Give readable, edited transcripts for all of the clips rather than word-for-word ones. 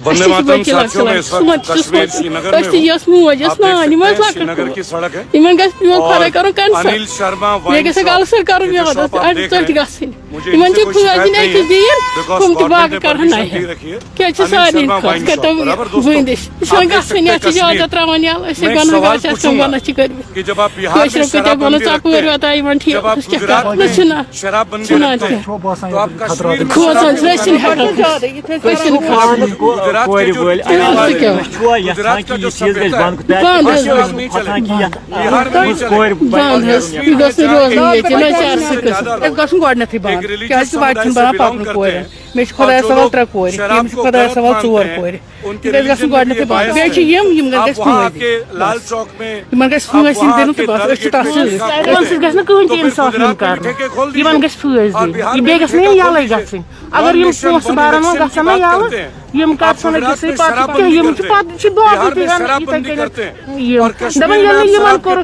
वंदे मातरम साथियों में इस वक्त कश्मीर श्रीनगर में हूँ। आप देख सकते हैं श्रीनगर की सड़क है और अनिल शर्मा वाइन शॉप आप देख रहे हैं। मुझे इनसे कोई शिकायत नहीं है बिकॉज गवर्नमेंट ने परमिशन दी रखी है। अनिल शर्मा वाइन शॉप बराबर दोस्तों आप देख सकते हैं कश्मीर मैं एक सवाल पूछूंगा कि जब आप बिहार में शराबबंदी रखते हैं, जब आप गुजरात में शराबबंदी रखते हैं, तो आप कश्मीर में गुजरात के जो गुजरात का जो सभ्यता है बिहार में लाल चौक में अगर यम पोस बारन गसन यल यम कसन अकिस पत यम दपन कोर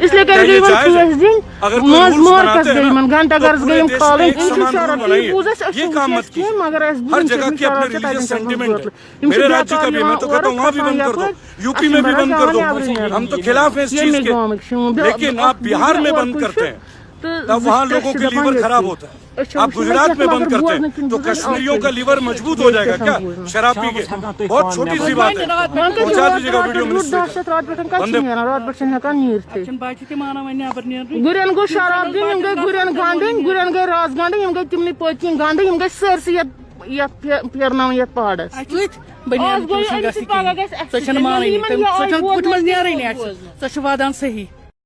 इसलिए कर फीस दिन मज मोरकस गई घंटा गर्स गई खाल मगर हर जगह की अपने रिलीजियस सेंटिमेंट है। मेरे राज्य का भी मैं तो कहता हूँ वहाँ भी बंद कर दो, यूपी में भी बंद कर दो, हम तो खिलाफ हैं इस चीज के, लेकिन आप बिहार में बंद करते हैं तब वहाँ लोगों के लीवर खराब होता है। आप गुजरात में बंद करते हैं तो कश्मीरियों का लीवर मजबूत हो जाएगा क्या शराब पी के? बहुत छोटी सी बात है, पहुंचा दीजिएगा वीडियो गुरन गो शराब दिन गई गुरन गांधन गुरन गई राज गांधन गई तिमनी पचिन गांधन गई सरसी फेरन ये पहाड़स वादान सही